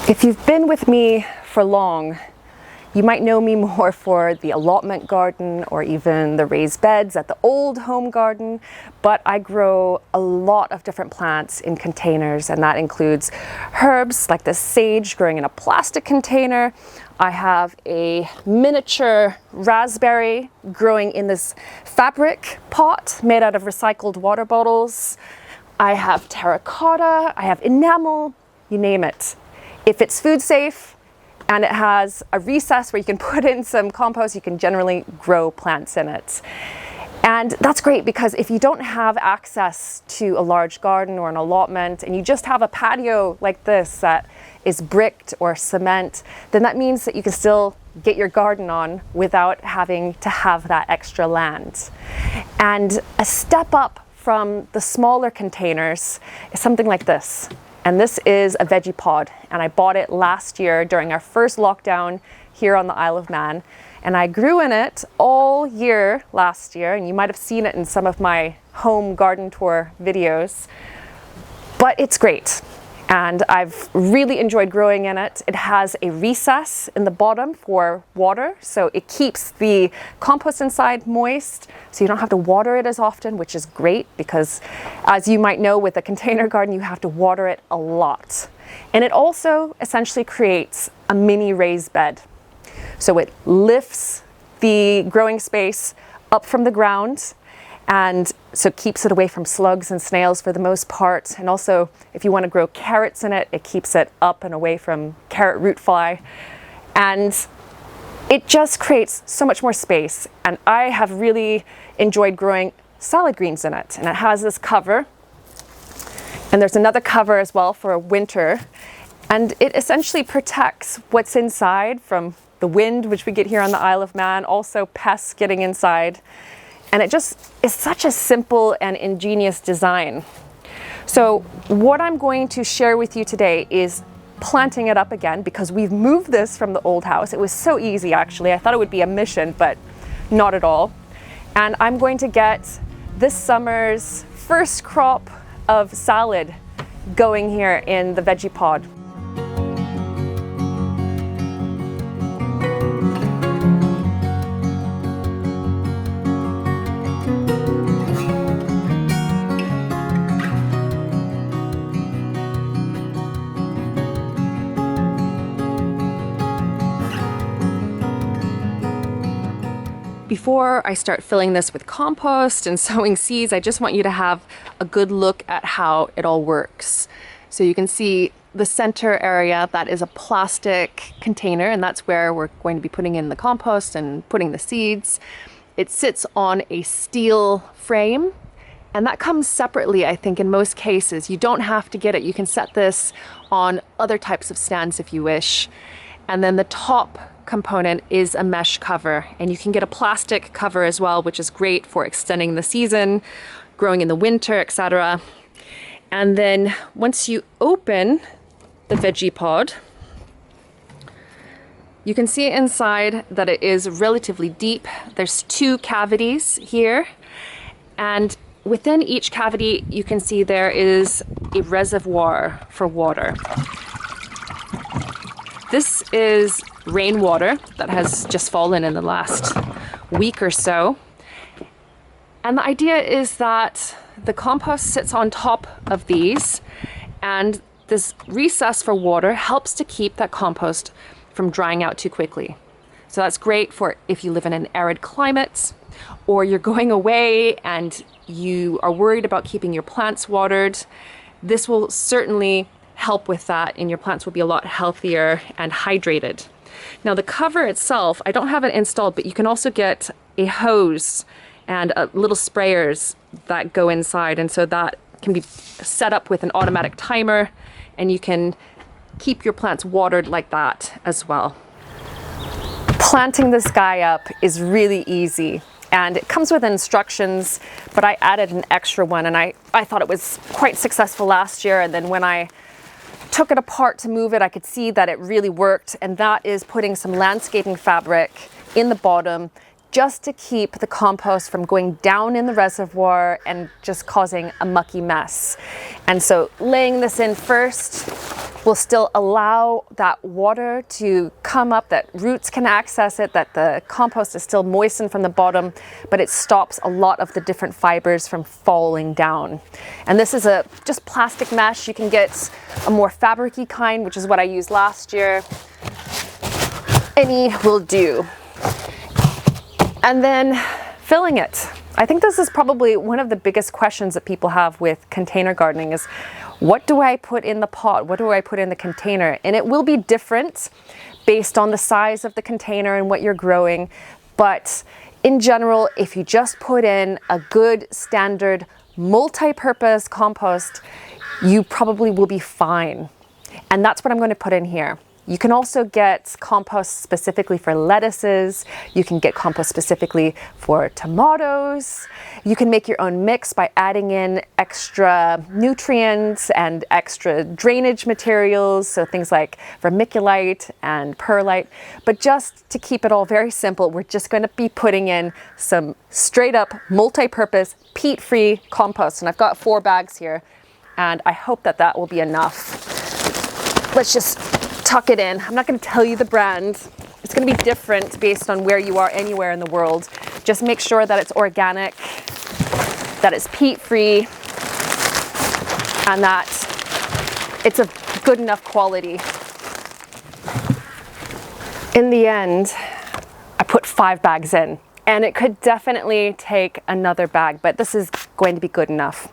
If you've been with me for long, you might know me more for the allotment garden or even the raised beds at the old home garden, but I grow a lot of different plants in containers, and that includes herbs like the sage growing in a plastic container. I have a miniature raspberry growing in this fabric pot made out of recycled water bottles. I have terracotta, I have enamel, you name it. If it's food safe and it has a recess where you can put in some compost, you can generally grow plants in it. And that's great because if you don't have access to a large garden or an allotment and you just have a patio like this that is bricked or cement, then that means that you can still get your garden on without having to have that extra land. And a step up from the smaller containers is something like this. And this is a Vegepod, and I bought it last year during our first lockdown here on the Isle of Man. And I grew in it all year last year, and you might have seen it in some of my home garden tour videos. But it's great, and I've really enjoyed growing in it. It has a recess in the bottom for water, so it keeps the compost inside moist, so you don't have to water it as often, which is great because, as you might know, with a container garden, you have to water it a lot. And it also essentially creates a mini raised bed. So it lifts the growing space up from the ground, and so it keeps it away from slugs and snails for the most part. And also, if you want to grow carrots in it, it keeps it up and away from carrot root fly. And it just creates so much more space. And I have really enjoyed growing salad greens in it. And it has this cover. And there's another cover as well for winter. And it essentially protects what's inside from the wind, which we get here on the Isle of Man, also pests getting inside. And it just is such a simple and ingenious design. So what I'm going to share with you today is planting it up again, because we've moved this from the old house. It was so easy, actually. I thought it would be a mission, but not at all. And I'm going to get this summer's first crop of salad going here in the Vegepod. Before I start filling this with compost and sowing seeds, I just want you to have a good look at how it all works. So you can see the center area, that is a plastic container, and that's where we're going to be putting in the compost and putting the seeds. It sits on a steel frame, and that comes separately, I think, in most cases. You don't have to get it. You can set this on other types of stands if you wish. And then the top component is a mesh cover, and you can get a plastic cover as well, which is great for extending the season, growing in the winter, etc. And then once you open the Vegepod, you can see inside that it is relatively deep. There's 2 cavities here, and within each cavity you can see there is a reservoir for water. This is rainwater that has just fallen in the last week or so. And the idea is that the compost sits on top of these, and this recess for water helps to keep that compost from drying out too quickly. So that's great for if you live in an arid climate, or you're going away and you are worried about keeping your plants watered. This will certainly help with that, and your plants will be a lot healthier and hydrated. Now the cover itself, I don't have it installed, but you can also get a hose and little sprayers that go inside, and so that can be set up with an automatic timer, and you can keep your plants watered like that as well. Planting this guy up is really easy, and it comes with instructions, but I added an extra one, and I thought it was quite successful last year, and then when I took it apart to move it, I could see that it really worked, and that is putting some landscaping fabric in the bottom just to keep the compost from going down in the reservoir and just causing a mucky mess. And so laying this in first will still allow that water to come up, that roots can access it, that the compost is still moistened from the bottom, but it stops a lot of the different fibers from falling down. And this is a just plastic mesh. You can get a more fabric-y kind, which is what I used last year. Any will do. And then filling it. I think this is probably one of the biggest questions that people have with container gardening is, what do I put in the pot? What do I put in the container? And it will be different based on the size of the container and what you're growing. But in general, if you just put in a good standard multi-purpose compost, you probably will be fine. And that's what I'm going to put in here. You can also get compost specifically for lettuces. You can get compost specifically for tomatoes. You can make your own mix by adding in extra nutrients and extra drainage materials, so things like vermiculite and perlite. But just to keep it all very simple, we're just going to be putting in some straight up multi-purpose peat-free compost. And I've got 4 bags here, and I hope that that will be enough. Let's just tuck it in. I'm not going to tell you the brand. It's going to be different based on where you are anywhere in the world. Just make sure that it's organic, that it's peat-free, and that it's of good enough quality. In the end, I put 5 bags in, and it could definitely take another bag, but this is going to be good enough.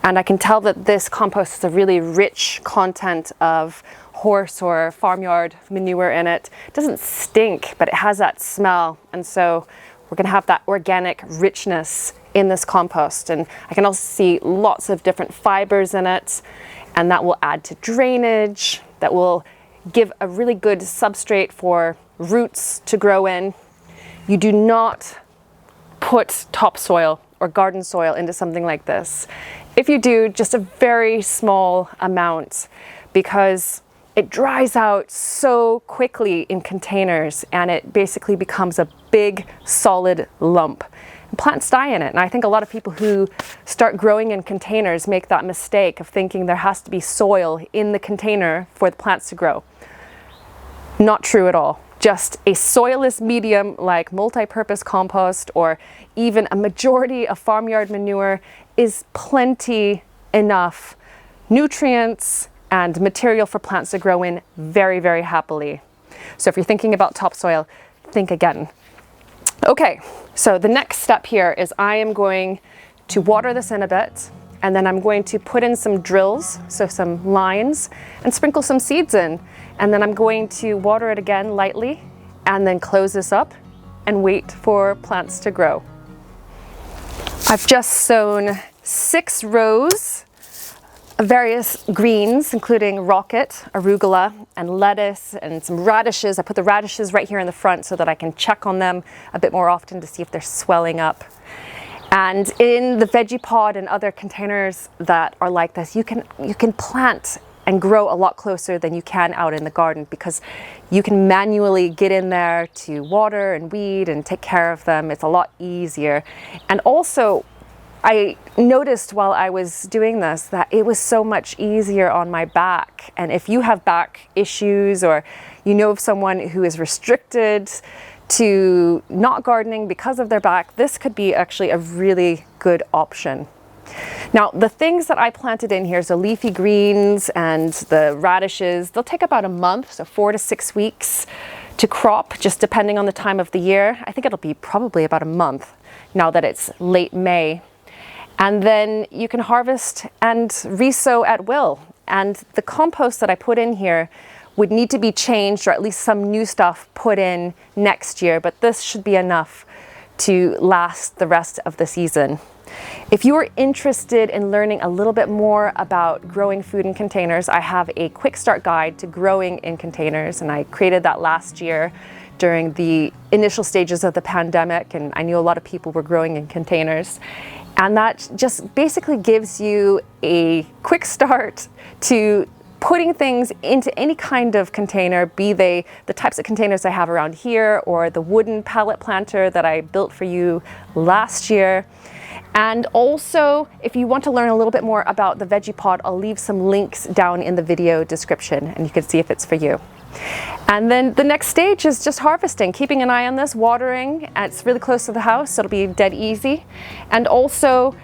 And I can tell that this compost is a really rich content of horse or farmyard manure in it. It doesn't stink, but it has that smell. And so we're going to have that organic richness in this compost. And I can also see lots of different fibers in it, and that will add to drainage, that will give a really good substrate for roots to grow in. You do not put topsoil or garden soil into something like this. If you do, just a very small amount, because it dries out so quickly in containers and it basically becomes a big solid lump. And plants die in it. And I think a lot of people who start growing in containers make that mistake of thinking there has to be soil in the container for the plants to grow. Not true at all. Just a soilless medium like multi-purpose compost or even a majority of farmyard manure is plenty enough nutrients and material for plants to grow in very, very happily. So if you're thinking about topsoil, think again. Okay, so the next step here is I am going to water this in a bit, and then I'm going to put in some drills, so some lines, and sprinkle some seeds in. And then I'm going to water it again lightly, and then close this up and wait for plants to grow. I've just sown 6 rows of various greens, including rocket, arugula, and lettuce, and some radishes. I put the radishes right here in the front so that I can check on them a bit more often to see if they're swelling up. And in the Vegepod and other containers that are like this, you can plant and grow a lot closer than you can out in the garden, because you can manually get in there to water and weed and take care of them. It's a lot easier. And also, I noticed while I was doing this that it was so much easier on my back. And if you have back issues, or you know of someone who is restricted to not gardening because of their back, this could be actually a really good option. Now, the things that I planted in here, so leafy greens and the radishes, they'll take about a month, so 4 to 6 weeks to crop, just depending on the time of the year. I think it'll be probably about a month now that it's late May. And then you can harvest and resow at will. And the compost that I put in here would need to be changed, or at least some new stuff put in next year, but this should be enough to last the rest of the season. If you are interested in learning a little bit more about growing food in containers, I have a quick start guide to growing in containers, and I created that last year during the initial stages of the pandemic, and I knew a lot of people were growing in containers. And that just basically gives you a quick start to putting things into any kind of container, be they the types of containers I have around here or the wooden pallet planter that I built for you last year. And also, if you want to learn a little bit more about the Vegepod, I'll leave some links down in the video description and you can see if it's for you. And then the next stage is just harvesting, keeping an eye on this, watering, and it's really close to the house, so it'll be dead easy. And also,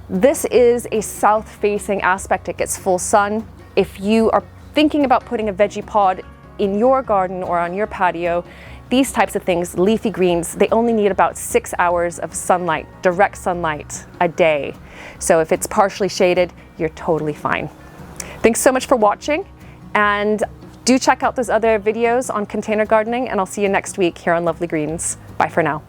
this is a south-facing aspect, it gets full sun. If you are thinking about putting a Vegepod in your garden or on your patio, these types of things, leafy greens, they only need about 6 hours of sunlight, direct sunlight a day. So if it's partially shaded, you're totally fine. Thanks so much for watching, and do check out those other videos on container gardening, and I'll see you next week here on Lovely Greens. Bye for now.